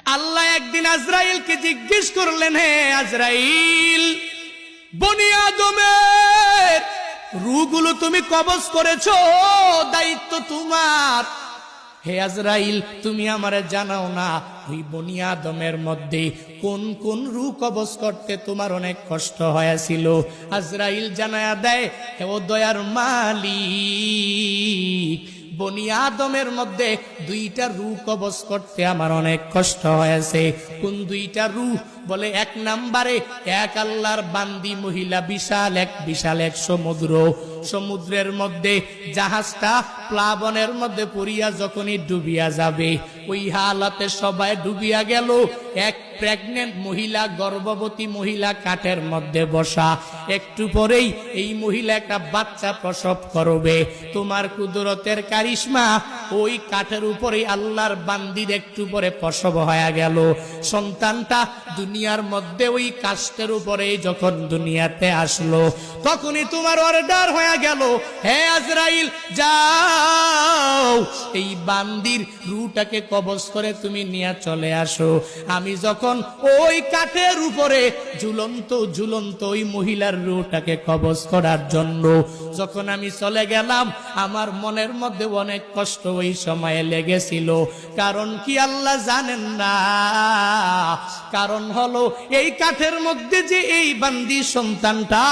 আল্লাহ একদিন আজরাইলকে জিজ্ঞেস করলেন, হে আজরাইল, বনি আদমের রূহগুলো তুমি কবজ করেছো, দায়িত্ব তোমার। হে আজরাইল, তুমি আমারে জানাও না ওই বনি আদমের মধ্যে কোন কোন রূহ কবজ করতে তোমার অনেক কষ্ট হয়েছিল? আজরাইল জানায়া দেয়, হে ও দয়ার মালিক, বনি আদমের মধ্যে দুইটা রূহ কবজ করতে আমার অনেক কষ্ট হয়েছে। কোন দুইটা রূহ? বলে, এক নম্বরে এক আল্লাহর বান্দি মহিলা, বিশাল এক সমুদ্রের মধ্যে জাহাজটা প্লাবনের মধ্যে পড়িয়া যখনই ডুবিয়া যাবে, ওই হালাতে সবাই ডুবিয়া গেল। এক প্রেগনেন্ট মহিলা, গর্ভবতী মহিলা কাঠের মধ্যে বসা, একটু পরেই এই মহিলা একটা বাচ্চা প্রসব করবে। তোমার কুদরতের কারিশমা, ওই কাঠের উপরে আল্লাহর বান্দির একটু পরে প্রসব হয়ে গেল। সন্তানটা দুনিয়ার মধ্যে ওই কাষ্ঠের উপরে যখন দুনিয়াতে আসলো, তখনই তোমার অর্ডার হয়ে গেল, হে আজরাইল, যাও এই বান্দির রূহটাকে কবজ করে তুমি নিয়ে চলে আসো। আমি যখন ওই কাঠের উপরে ঝুলন্ত ওই মহিলার রূহটাকে কবজ করার জন্য যখন আমি চলে গেলাম, আমার মনের মধ্যে অনেক কষ্ট ওই সময়ে লেগেছিল। কারণ কি আল্লাহ জানেন না? কারণ হলো এই কাঠের মধ্যে যে এই বান্দি সন্তানটা,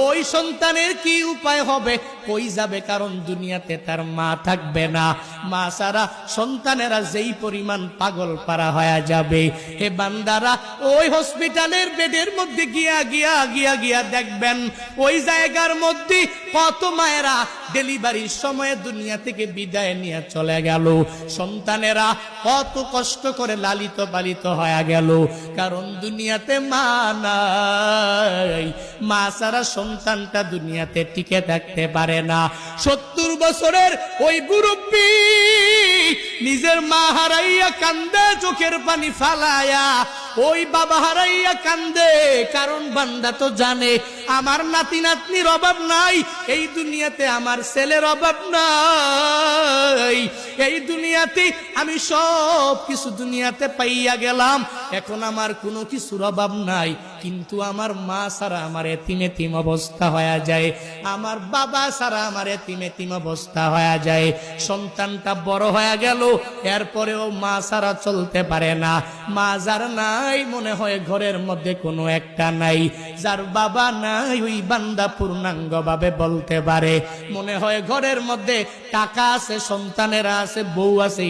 ওই সন্তানের কি উপায় হবে, কই যাবে? কারণ দুনিয়াতে তার মা থাকবে না। মা ছাড়া সন্তানেরা যেই পরিমাণ পাগল পারা হয়ে যাবে, হে বান্দারা, ওই হসপিটালের বেডের মধ্যে গিয়া দেখবেন, ওই জায়গার মধ্যে কত মায়েরা ডেলিভারির সময় দুনিয়া থেকে বিদায় নিয়ে চলে গেল। সন্তানেরা কত কষ্ট করে লালিত পালিত হয়ে গেল, কারণ দুনিয়াতে মা নাই। মা ছাড়া সন্তানটা দুনিয়াতে টিকে থাকতে পারে না। 70 বছরের ওই মুরব্বী নিজের মা হারাইয়া কান্দে, চোখের পানি ফালায়া, ওই বাবা হারাইয়া কান্দে। কারণ বান্দা তো জানে আমার নাতি নাতনির অভাব নাই, এই দুনিয়াতে আমার ছেলের অভাব নাই, এই দুনিয়াতে আমি সব কিছু দুনিয়াতে পাইয়া গেলাম, এখন আমার কোনো কিছুর অভাব নাই। কিন্তু আমার মা ছাড়া আমার এতিম অবস্থা হয়ে যায়, আমার বাবা ছাড়া আমার এতিম অবস্থা হয়ে যায়। সন্তানটা বড় হয়ে গেল, এরপরেও মা ছাড়া চলতে পারে না। মা যার নাই, মনে হয় ঘরের মধ্যে কোনো একটা নাই। যার বাবা নাই, ওই বান্দা পূর্ণাঙ্গ ভাবে বলতে পারে, মনে হয় ঘরের মধ্যে টাকা আছে, সন্তানেরা আছে, বউ আছে,